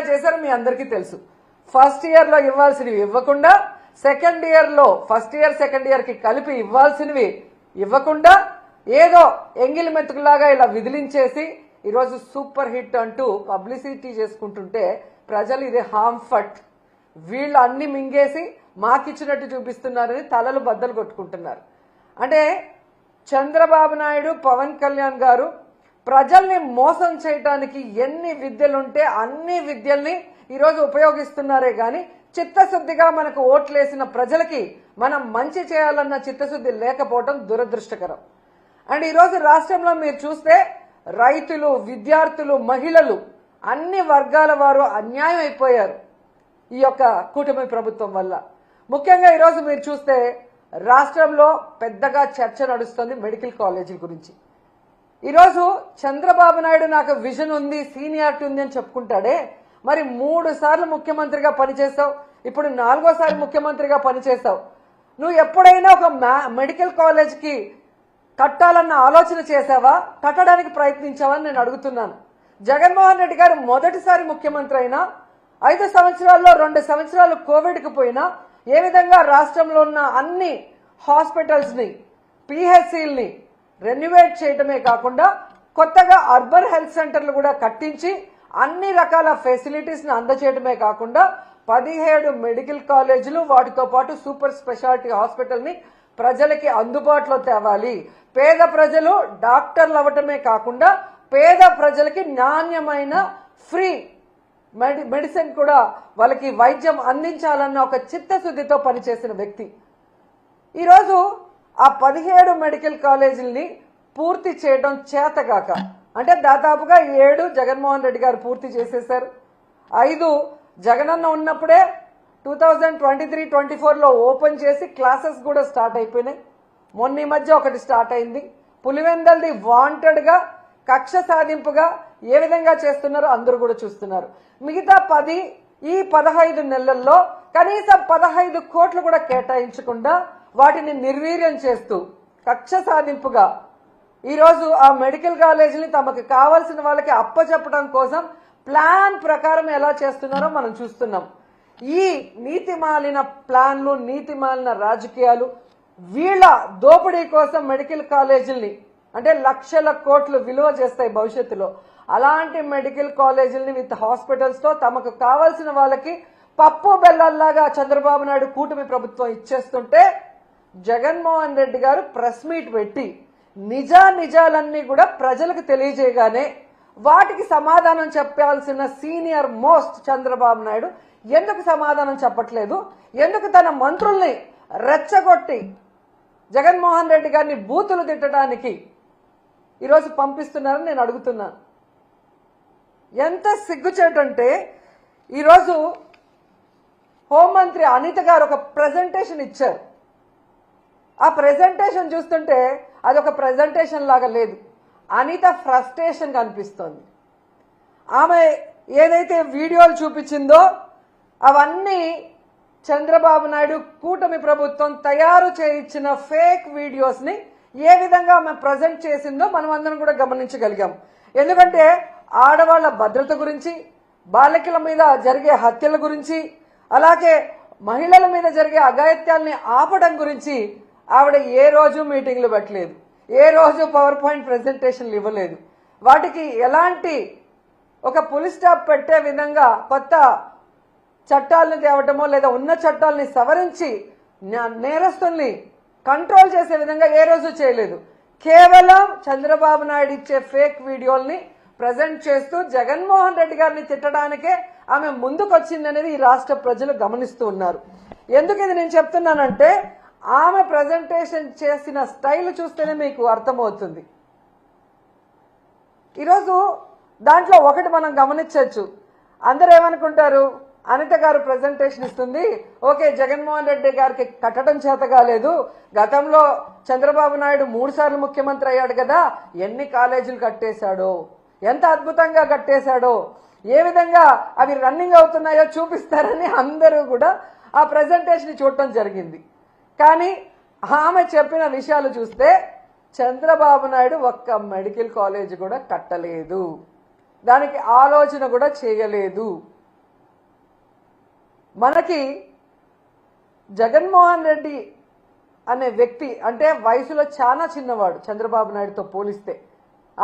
చేశారో మీ అందరికీ తెలుసు. ఫస్ట్ ఇయర్లో ఇవ్వాల్సినవి ఇవ్వకుండా, సెకండ్ ఇయర్లో ఫస్ట్ ఇయర్ సెకండ్ ఇయర్కి కలిపి ఇవ్వాల్సినవి ఇవ్వకుండా ఏదో ఎంగిలి మెతుకులాగా ఇలా విదిలించేసి ఈరోజు సూపర్ హిట్ అంటూ పబ్లిసిటీ చేసుకుంటుంటే ప్రజలు ఇది హార్మ్ఫట్, వీళ్ళు అన్ని మింగేసి మాకిచ్చినట్టు చూపిస్తున్నారని తలలు బద్దలు కొట్టుకుంటున్నారు. అంటే చంద్రబాబు నాయుడు, పవన్ కళ్యాణ్ గారు ప్రజల్ని మోసం చేయడానికి ఎన్ని విద్యలుంటే అన్ని విద్యల్ని ఈరోజు ఉపయోగిస్తున్నారే గాని చిత్తశుద్ధిగా మనకు ఓట్లేసిన ప్రజలకి మనం మంచి చేయాలన్న చిత్తశుద్ధి లేకపోవడం దురదృష్టకరం. అండ్ ఈరోజు రాష్ట్రంలో మీరు చూస్తే రైతులు, విద్యార్థులు, మహిళలు అన్ని వర్గాల వారు అన్యాయం అయిపోయారు ఈ యొక్క కూటమి ప్రభుత్వం వల్ల. ముఖ్యంగా ఈరోజు మీరు చూస్తే రాష్ట్రంలో పెద్దగా చర్చ నడుస్తుంది మెడికల్ కాలేజీల గురించి. ఈరోజు చంద్రబాబు నాయుడు నాకు విజన్ ఉంది, సీనియారిటీ ఉంది అని చెప్పుకుంటాడే, మరి 3 సార్లు ముఖ్యమంత్రిగా పనిచేస్తావు, ఇప్పుడు 4వ ముఖ్యమంత్రిగా పనిచేస్తావు. నువ్వు ఎప్పుడైనా ఒక మెడికల్ కాలేజ్కి కట్టాలన్న ఆలోచన చేసావా, కట్టడానికి ప్రయత్నించావా అని నేను అడుగుతున్నాను. జగన్మోహన్ రెడ్డి గారు మొదటిసారి ముఖ్యమంత్రి అయినా 5 సంవత్సరాల్లో 2 సంవత్సరాలు కోవిడ్కి పోయినా ఏ విధంగా రాష్ట్రంలో ఉన్న అన్ని హాస్పిటల్స్ని, పిహెచ్సిల్ని రెన్యువేట్ చేయడమే కాకుండా కొత్తగా అర్బన్ హెల్త్ సెంటర్లు కూడా కట్టించి అన్ని రకాల ఫెసిలిటీస్ని అందజేయడమే కాకుండా 17 మెడికల్ కాలేజీలు, వాటితో పాటు సూపర్ స్పెషాలిటీ హాస్పిటల్ని ప్రజలకి అందుబాటులో తేవాలి. పేద ప్రజలు డాక్టర్లు అవ్వటమే కాకుండా పేద ప్రజలకి నాణ్యమైన ఫ్రీ మెడిసిన్ కూడా వాళ్ళకి వైద్యం అందించాలన్న ఒక చిత్తశుద్ధితో పనిచేసిన వ్యక్తి. ఈరోజు ఆ 17 మెడికల్ కాలేజీలని పూర్తి చేయడం చేతగాక, అంటే దాదాపుగా 7 జగన్మోహన్ రెడ్డి గారు పూర్తి చేసేశారు. 5 జగనన్న ఉన్నప్పుడే 2023-24లో ఓపెన్ చేసి క్లాసెస్ కూడా స్టార్ట్ అయిపోయినాయి. మొన్న ఈ మధ్య ఒకటి స్టార్ట్ అయింది. పులివెందల్ది వాంటెడ్గా కక్ష సాధింపుగా ఏ విధంగా చేస్తున్నారో అందరూ కూడా చూస్తున్నారు. మిగతా 10 ఈ 15 నెలల్లో కనీసం 15 కోట్లు కూడా కేటాయించకుండా వాటిని నిర్వీర్యం చేస్తూ కక్ష సాధింపుగా ఈరోజు ఆ మెడికల్ కాలేజీని తమకు కావాల్సిన వాళ్ళకి అప్పచెప్పడం కోసం ప్లాన్ ప్రకారం ఎలా చేస్తున్నారో మనం చూస్తున్నాం. ఈ నీతిమాలిన ప్లాన్లు, నీతిమాలిన రాజకీయాలు, వీళ్ళ దోపిడీ కోసం మెడికల్ కాలేజీల్ని అంటే లక్షల కోట్లు విలువ చేస్తాయి భవిష్యత్తులో. అలాంటి మెడికల్ కాలేజీలని విత్ హాస్పిటల్స్తో తమకు కావాల్సిన వాళ్ళకి పప్పు బెల్లల్లాగా చంద్రబాబు నాయుడు కూటమి ప్రభుత్వం ఇచ్చేస్తుంటే జగన్మోహన్ రెడ్డి గారు ప్రెస్ మీట్ పెట్టి నిజాలన్నీ కూడా ప్రజలకు తెలియజేయగానే వాటికి సమాధానం చెప్పాల్సిన సీనియర్ మోస్ట్ చంద్రబాబు నాయుడు ఎందుకు సమాధానం చెప్పట్లేదు? ఎందుకు తన మంత్రుల్ని రెచ్చగొట్టి జగన్మోహన్ రెడ్డి గారిని బూతులు తిట్టడానికి ఈరోజు పంపిస్తున్నారని నేను అడుగుతున్నాను. ఎంత సిగ్గుచేటంటే ఈరోజు హోంమంత్రి అనిత గారు ఒక ప్రెజెంటేషన్ ఇచ్చారు. ఆ ప్రెజెంటేషన్ చూస్తుంటే అదొక ప్రెజెంటేషన్ లాగా లేదు, అనిత ఫ్రస్ట్రేషన్ కనిపిస్తోంది. ఆమె ఏదైతే వీడియోలు చూపించిందో అవన్నీ చంద్రబాబు నాయుడు కూటమి ప్రభుత్వం తయారు చేయించిన ఫేక్ వీడియోస్ని ఏ విధంగా ఆమె ప్రజెంట్ చేసిందో మనం అందరం కూడా గమనించగలిగాం. ఎందుకంటే ఆడవాళ్ల భద్రత గురించి, బాలికల మీద జరిగే హత్యల గురించి, అలాగే మహిళల మీద జరిగే అఘాయిత్యాల్ని ఆపడం గురించి ఆవిడ ఏ రోజు మీటింగ్లు పెట్టలేదు, ఏ రోజు పవర్ పాయింట్ ప్రెజెంటేషన్లు ఇవ్వలేదు. వాటికి ఎలాంటి ఒక పులి స్టాప్ పెట్టే విధంగా కొత్త చట్టాలను తేవటమో లేదా ఉన్న చట్టాలని సవరించి నేరస్తుల్ని కంట్రోల్ చేసే విధంగా ఏ రోజు చేయలేదు. కేవలం చంద్రబాబు నాయుడు ఇచ్చే ఫేక్ వీడియోల్ని ప్రజెంట్ చేస్తూ జగన్మోహన్ రెడ్డి గారిని తిట్టడానికే ఆమె ముందుకొచ్చిందనేది ఈ రాష్ట్ర ప్రజలు గమనిస్తూ ఉన్నారు. ఎందుకు ఇది నేను చెప్తున్నానంటే ఆమె ప్రజెంటేషన్ చేసిన స్టైల్ చూస్తేనే మీకు అర్థమవుతుంది. ఈరోజు దాంట్లో ఒకటి మనం గమనించవచ్చు. అందరూ ఏమనుకుంటారు, అనిత గారు ప్రెజెంటేషన్ ఇస్తుంది, ఓకే జగన్మోహన్ రెడ్డి గారికి కట్టడం చేత కాలేదు, గతంలో చంద్రబాబు నాయుడు 3 సార్లు ముఖ్యమంత్రి అయ్యాడు కదా, ఎన్ని కాలేజీలు కట్టేశాడో, ఎంత అద్భుతంగా కట్టేశాడో, ఏ విధంగా అవి రన్నింగ్ అవుతున్నాయో చూపిస్తారని అందరూ కూడా ఆ ప్రెజెంటేషన్ చూడటం జరిగింది. కానీ ఆమె చెప్పిన విషయాలు చూస్తే చంద్రబాబు నాయుడు ఒక్క మెడికల్ కాలేజ్ కూడా కట్టలేదు, దానికి ఆలోచన కూడా చేయలేదు. మనకి జగన్మోహన్ రెడ్డి అనే వ్యక్తి అంటే వయసులో చాలా చిన్నవాడు చంద్రబాబు నాయుడుతో పోలిస్తే.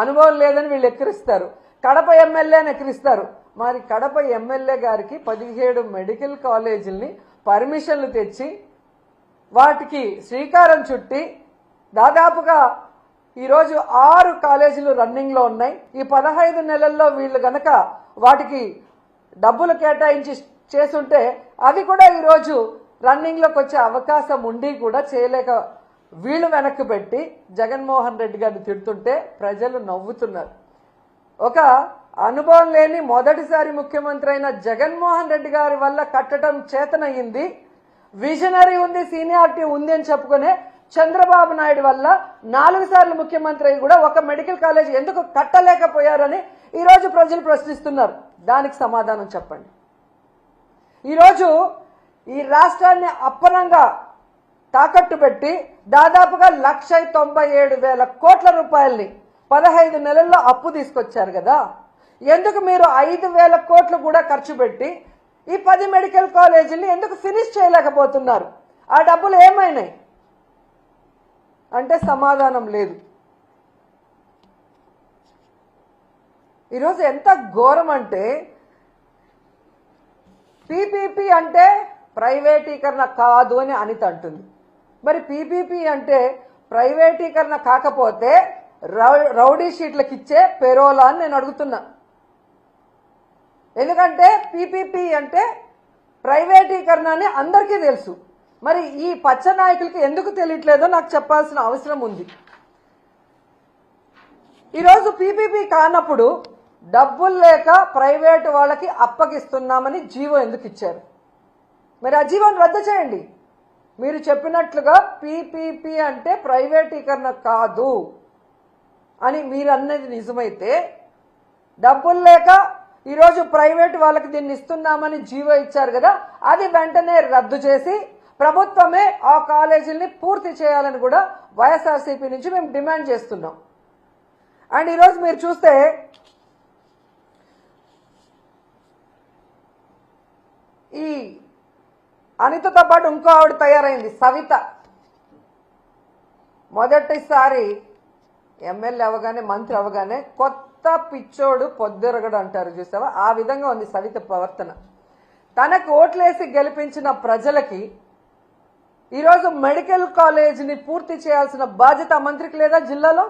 అనుభవం లేదని వీళ్ళు ఎక్కిరిస్తారు. కడప ఎమ్మెల్యేని ఎక్కిరిస్తారు. మరి కడప ఎమ్మెల్యే గారికి 17 మెడికల్ కాలేజీల్ని పర్మిషన్లు తెచ్చి వాటికి శ్రీకారం చుట్టి దాదాపుగా ఈరోజు 6 కాలేజీలు రన్నింగ్లో ఉన్నాయి. ఈ 15 నెలల్లో వీళ్ళు గనక వాటికి డబ్బులు కేటాయించి చేసుంటే అవి కూడా ఈరోజు రన్నింగ్లోకి వచ్చే అవకాశం ఉండి కూడా చేయలేక వీళ్ళు వెనక్కి పెట్టి జగన్మోహన్ రెడ్డి గారిని తిడుతుంటే ప్రజలు నవ్వుతున్నారు. ఒక అనుభవం లేని మొదటిసారి ముఖ్యమంత్రి అయిన జగన్మోహన్ రెడ్డి గారి వల్ల కట్టడం చేతనయ్యింది, విజనరీ ఉంది, సీనియారిటీ ఉంది అని చెప్పుకునే చంద్రబాబు నాయుడు వల్ల 4 సార్లు ముఖ్యమంత్రి అయి కూడా ఒక మెడికల్ కాలేజ్ ఎందుకు కట్టలేకపోయారని ఈరోజు ప్రజలు ప్రశ్నిస్తున్నారు. దానికి సమాధానం చెప్పండి. ఈరోజు ఈ రాష్ట్రాన్ని అప్పనంగా తాకట్టు పెట్టి దాదాపుగా 1,97,000 కోట్ల రూపాయల్ని 15 నెలల్లో అప్పు తీసుకొచ్చారు కదా. ఎందుకు మీరు 5,000 కోట్లు కూడా ఖర్చు పెట్టి ఈ 10 మెడికల్ కాలేజీని ఎందుకు ఫినిష్ చేయలేకపోతున్నారు? ఆ డబ్బులు ఏమైనాయి అంటే సమాధానం లేదు. ఈరోజు ఎంత ఘోరం అంటే పీపీపీ అంటే ప్రైవేటీకరణ కాదు అని అనిత అంటుంది. మరి పీపీపీ అంటే ప్రైవేటీకరణ కాకపోతే రౌడీ షీట్లకు ఇచ్చే పెరోలా అని నేను అడుగుతున్నా. ఎందుకంటే పీపీపీ అంటే ప్రైవేటీకరణ అని అందరికీ తెలుసు. మరి ఈ పచ్చ నాయకులకి ఎందుకు తెలియట్లేదో నాకు చెప్పాల్సిన అవసరం ఉంది. ఈరోజు పీపీపీ కానప్పుడు డబ్బులు లేక ప్రైవేటు వాళ్ళకి అప్పగిస్తున్నామని జీవో ఎందుకు ఇచ్చారు? మరి ఆ జీవోని రద్దు చేయండి. మీరు చెప్పినట్లుగా పీపీపీ అంటే ప్రైవేటీకరణ కాదు అని మీరు అన్నది నిజమైతే, డబ్బులు లేక ఈరోజు ప్రైవేట్ వాళ్ళకి దీన్ని ఇస్తున్నామని జీవో ఇచ్చారు కదా, అది వెంటనే రద్దు చేసి ప్రభుత్వమే ఆ కాలేజీల్ని పూర్తి చేయాలని కూడా వైఎస్ఆర్సీపీ నుంచి మేము డిమాండ్ చేస్తున్నాం. అండ్ ఈరోజు మీరు చూస్తే ఈ అనితతో పాటు ఇంకో ఆవిడ తయారైంది, సవిత. మొదటిసారి ఎమ్మెల్యే అవగానే మంత్రి అవగానే కొత్త పిచ్చోడు పొద్దురగడు అంటారు చూసావా, ఆ విధంగా ఉంది సవిత ప్రవర్తన. తనకు ఓట్లేసి గెలిపించిన ప్రజలకి ఈరోజు మెడికల్ కాలేజీని పూర్తి చేయాల్సిన బాధ్యత మంత్రికి లేదా జిల్లాలో?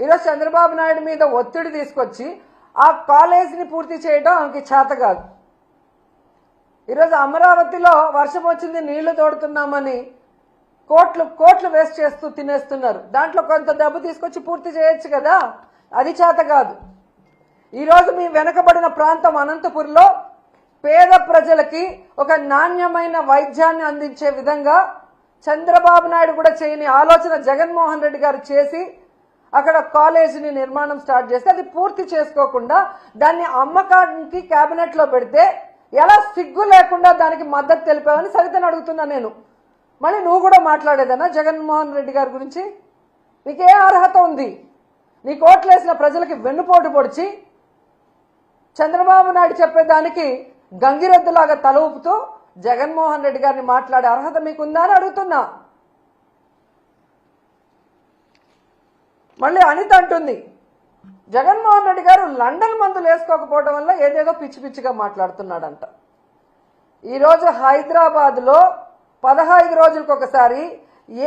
ఈరోజు చంద్రబాబు నాయుడు మీద ఒత్తిడి తీసుకొచ్చి ఆ కాలేజీని పూర్తి చేయడం ఆమెకి చేత కాదు. ఈరోజు అమరావతిలో వర్షం వచ్చింది, నీళ్లు తోడుతున్నామని కోట్లు వేస్ట్ చేస్తూ తినేస్తున్నారు. దాంట్లో కొంత డబ్బు తీసుకొచ్చి పూర్తి చేయొచ్చు కదా, అది చేత కాదు. ఈరోజు మీ వెనకబడిన ప్రాంతం అనంతపురంలో పేద ప్రజలకి ఒక నాణ్యమైన వైద్యాన్ని అందించే విధంగా చంద్రబాబు నాయుడు కూడా చేయని ఆలోచన జగన్మోహన్ రెడ్డి గారు చేసి అక్కడ కాలేజీని నిర్మాణం స్టార్ట్ చేస్తే అది పూర్తి చేసుకోకుండా దాన్ని అమ్మకానికి కేబినెట్లో పెడితే ఎలా సిగ్గు లేకుండా దానికి మద్దతు తెలిపావని సవితను అడుగుతున్నా నేను. మళ్ళీ నువ్వు కూడా మాట్లాడేదన్నా జగన్మోహన్ రెడ్డి గారి గురించి? నీకే అర్హత ఉంది? నీకు ఓట్లేసిన ప్రజలకి వెన్నుపోటు పొడిచి చంద్రబాబు నాయుడు చెప్పేదానికి గంగిరెద్దులాగా తల ఊపుతూ జగన్మోహన్ రెడ్డి గారిని మాట్లాడే అర్హత మీకుందా అని అడుగుతున్నా. మళ్ళీ అనిత అంటుంది జగన్మోహన్ రెడ్డి గారు లండన్ మందులు వేసుకోకపోవడం వల్ల ఏదేదో పిచ్చి పిచ్చిగా మాట్లాడుతున్నాడంట. ఈరోజు హైదరాబాద్లో 15 రోజులకు ఒకసారి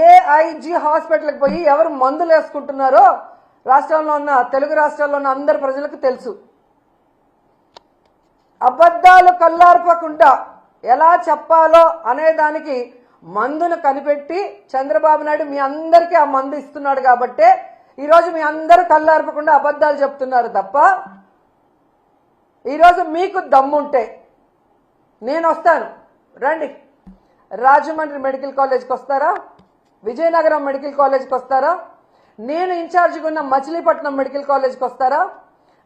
ఏఐజీ హాస్పిటల్కి పోయి ఎవరు మందులు వేసుకుంటున్నారో రాష్ట్రంలో ఉన్న తెలుగు రాష్ట్రాల్లో ఉన్న అందరి ప్రజలకు తెలుసు. అబద్ధాలు కల్లార్పకుండా ఎలా చెప్పాలో అనేదానికి మందును కనిపెట్టి చంద్రబాబు నాయుడు మీ అందరికీ ఆ మందు ఇస్తున్నాడు కాబట్టే ఈరోజు మీ అందరూ కల్లార్పకుండా అబద్ధాలు చెప్తున్నారు తప్ప, ఈరోజు మీకు దమ్ముంటే నేను వస్తాను, రండి. రాజమండ్రి మెడికల్ కాలేజ్కి వస్తారా? విజయనగరం మెడికల్ కాలేజ్కి వస్తారా? నేను ఇన్ఛార్జిగా ఉన్న మచిలీపట్నం మెడికల్ కాలేజ్కి వస్తారా?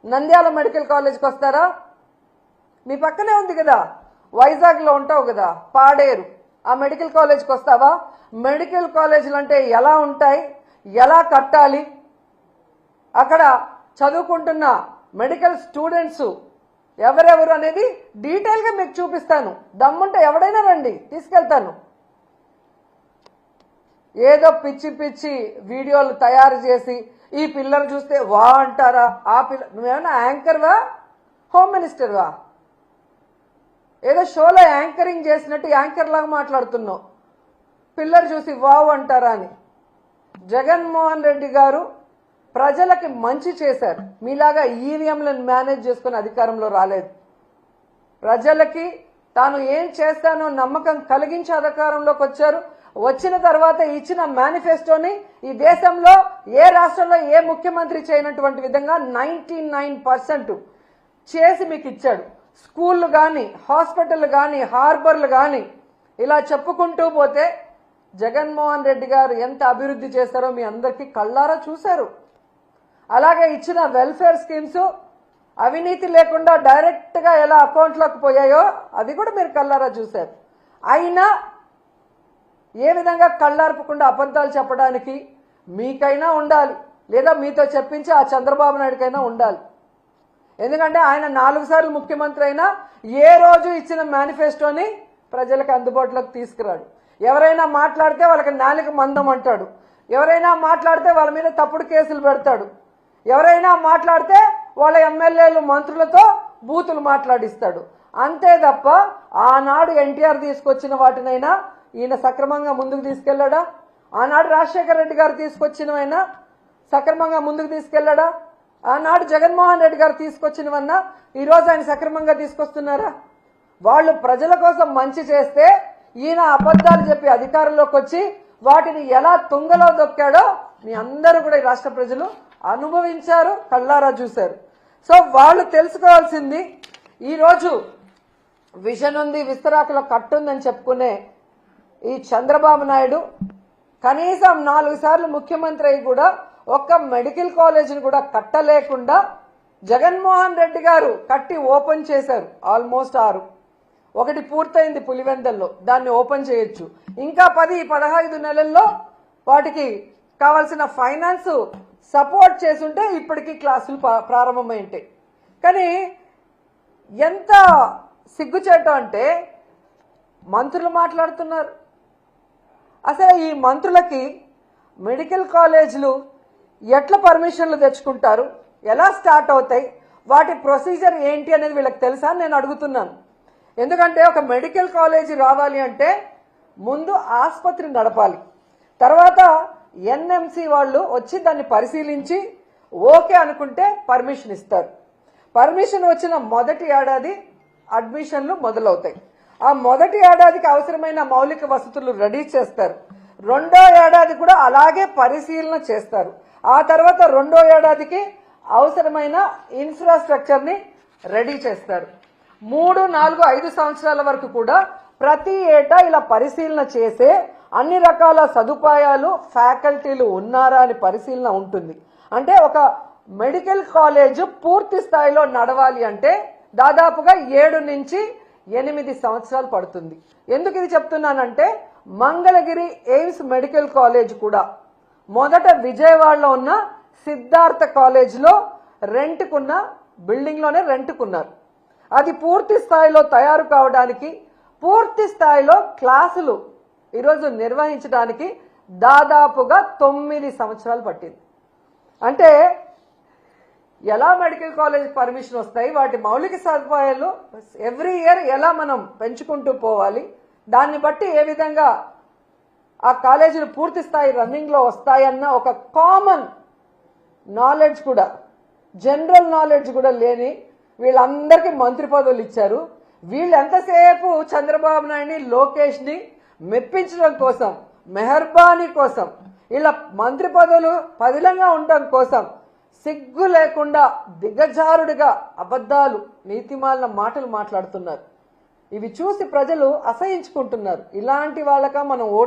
నంద్యాల మెడికల్ కాలేజ్కి వస్తారా? మీ పక్కనే ఉంది కదా, వైజాగ్లో ఉంటావు కదా, పాడేరు, ఆ మెడికల్ కాలేజ్కి వస్తావా? మెడికల్ కాలేజీలు అంటే ఎలా ఉంటాయి, ఎలా కట్టాలి, అక్కడ చదువుకుంటున్న మెడికల్ స్టూడెంట్స్ ఎవరెవరు అనేది డీటెయిల్గా మీకు చూపిస్తాను. దమ్ముంటే ఎవడైనా రండి, తీసుకెళ్తాను. ఏదో పిచ్చి పిచ్చి వీడియోలు తయారు చేసి ఈ పిల్లలు చూస్తే వా అంటారా? ఆ పిల్ల నువ్వేమన్నా యాంకర్వా, హోమ్ మినిస్టర్వా? ఏదో షోలో యాంకరింగ్ చేసినట్టు యాంకర్ లాగా మాట్లాడుతున్నావు. పిల్లలు చూసి వావ్ అంటారా అని. జగన్మోహన్ రెడ్డి గారు ప్రజలకి మంచి చేశారు. మీలాగా ఈవీఎంలను మేనేజ్ చేసుకుని అధికారంలో రాలేదు. ప్రజలకి తాను ఏం చేస్తానో నమ్మకం కలిగించి అధికారంలోకి వచ్చారు. వచ్చిన తర్వాత ఇచ్చిన మేనిఫెస్టోని ఈ దేశంలో ఏ రాష్ట్రంలో ఏ ముఖ్యమంత్రి చేయనటువంటి విధంగా 99% చేసి మీకు ఇచ్చాడు. స్కూళ్ళు కానీ, హాస్పిటల్ కానీ, హార్బర్లు కానీ, ఇలా చెప్పుకుంటూ పోతే జగన్మోహన్ రెడ్డి గారు ఎంత అభివృద్ధి చేశారో మీ అందరికీ కళ్ళారా చూశారు. అలాగే ఇచ్చిన వెల్ఫేర్ స్కీమ్స్ అవినీతి లేకుండా డైరెక్ట్గా ఎలా అకౌంట్లోకి పోయాయో అది కూడా మీరు కళ్ళారా చూశారు. అయినా ఏ విధంగా కళ్ళార్పకుండా అబద్ధాలు చెప్పడానికి మీకైనా ఉండాలి, లేదా మీతో చెప్పించి ఆ చంద్రబాబు నాయుడుకైనా ఉండాలి. ఎందుకంటే ఆయన 4 సార్లు ముఖ్యమంత్రి అయినా ఏ రోజు ఇచ్చిన మేనిఫెస్టోని ప్రజలకు అందుబాటులోకి తీసుకురాడు. ఎవరైనా మాట్లాడితే వాళ్ళకి నాలుక మందం అంటాడు. ఎవరైనా మాట్లాడితే వాళ్ళ మీద తప్పుడు కేసులు పెడతాడు. ఎవరైనా మాట్లాడితే వాళ్ళ ఎమ్మెల్యేలు మంత్రులతో బూతులు మాట్లాడిస్తాడు. అంతే తప్ప ఆనాడు ఎన్టీఆర్ తీసుకొచ్చిన వాటినైనా ఈయన సక్రమంగా ముందుకు తీసుకెళ్లాడా? ఆనాడు రాజశేఖర రెడ్డి గారు తీసుకొచ్చినవైనా సక్రమంగా ముందుకు తీసుకెళ్లాడా? ఆనాడు జగన్మోహన్ రెడ్డి గారు తీసుకొచ్చినవన్నా ఈరోజు ఆయన సక్రమంగా తీసుకొస్తున్నారా? వాళ్ళు ప్రజల కోసం మంచి చేస్తే ఈయన అబద్ధాలు చెప్పి అధికారంలోకి వచ్చి వాటిని ఎలా తుంగలో దొక్కాడో మీ అందరూ కూడా ఈ రాష్ట్ర ప్రజలు అనుభవించారు, కళ్ళారా చూశారు. సో వాళ్ళు తెలుసుకోవాల్సింది, ఈరోజు విజన్ ఉంది, విస్తరాకులో కట్టుందని చెప్పుకునే ఈ చంద్రబాబు నాయుడు కనీసం 4 సార్లు ముఖ్యమంత్రి అయి కూడా ఒక్క మెడికల్ కాలేజీని కూడా కట్టలేకుండా జగన్మోహన్ రెడ్డి గారు కట్టి ఓపెన్ చేశారు. ఆల్మోస్ట్ 6, ఒకటి పూర్తయింది పులివెందల్లో, దాన్ని ఓపెన్ చేయొచ్చు. ఇంకా 10-15 నెలల్లో వాటికి కావాల్సిన ఫైనాన్స్ సపోర్ట్ చేసుంటే ఇప్పటికీ క్లాసులు ప్రారంభమై ఉంటాయి. కానీ ఎంత సిగ్గుచేట అంటే మంత్రులు మాట్లాడుతున్నారు. అసలు ఈ మంత్రులకి మెడికల్ కాలేజీలు ఎట్లా పర్మిషన్లు తెచ్చుకుంటారు, ఎలా స్టార్ట్ అవుతాయి, వాటి ప్రొసీజర్ ఏంటి అనేది వీళ్ళకి తెలుసా నేను అడుగుతున్నాను. ఎందుకంటే ఒక మెడికల్ కాలేజీ రావాలి అంటే ముందు ఆసుపత్రి నడపాలి, తర్వాత ఎన్ఎంసి వాళ్ళు వచ్చి దాన్ని పరిశీలించి ఓకే అనుకుంటే పర్మిషన్ ఇస్తారు. పర్మిషన్ వచ్చిన మొదటి ఏడాది అడ్మిషన్లు మొదలవుతాయి. ఆ మొదటి ఏడాదికి అవసరమైన మౌలిక వసతులు రెడీ చేస్తారు. రెండో ఏడాది కూడా అలాగే పరిశీలన చేస్తారు. ఆ తర్వాత రెండో ఏడాదికి అవసరమైన ఇన్ఫ్రాస్ట్రక్చర్ని రెడీ చేస్తారు. 3, 4, 5 సంవత్సరాల వరకు కూడా ప్రతి ఏటా ఇలా పరిశీలన చేసే అన్ని రకాల సదుపాయాలు, ఫ్యాకల్టీలు ఉన్నారా అని పరిశీలన ఉంటుంది. అంటే ఒక మెడికల్ కాలేజ్ పూర్తి స్థాయిలో నడవాలి అంటే దాదాపుగా 7 నుంచి 8 సంవత్సరాలు పడుతుంది. ఎందుకు ఇది చెప్తున్నానంటే మంగళగిరి ఎయిమ్స్ మెడికల్ కాలేజ్ కూడా మొదట విజయవాడలో ఉన్న సిద్ధార్థ కాలేజ్లో రెంట్కున్న బిల్డింగ్లోనే రెంట్కున్నారు. అది పూర్తి స్థాయిలో తయారు కావడానికి, పూర్తి స్థాయిలో క్లాసులు ఈరోజు నిర్వహించడానికి దాదాపుగా 9 సంవత్సరాలు పట్టింది. అంటే ఎలా మెడికల్ కాలేజ్ పర్మిషన్ వస్తాయి, వాటి మౌలిక సదుపాయాలు ఎవ్రీ ఇయర్ ఎలా మనం పెంచుకుంటూ పోవాలి, దాన్ని బట్టి ఏ విధంగా ఆ కాలేజీలు పూర్తి స్థాయి రన్నింగ్లో వస్తాయన్న ఒక కామన్ నాలెడ్జ్ కూడా, జనరల్ నాలెడ్జ్ కూడా లేని వీళ్ళందరికీ మంత్రి పదవులు ఇచ్చారు. వీళ్ళు ఎంతసేపు చంద్రబాబు నాయుడిని, లోకేష్ని మెప్పించడం కోసం, మెహర్బానీ కోసం, ఇలా మంత్రి పదవులు పదిలంగా ఉండడం కోసం సిగ్గు లేకుండా దిగజారుడిగా అబద్ధాలు, నీతిమాలిన మాటలు మాట్లాడుతున్నారు. ఇవి చూసి ప్రజలు అసహించుకుంటున్నారు. ఇలాంటి వాళ్ళక మనం ఓటు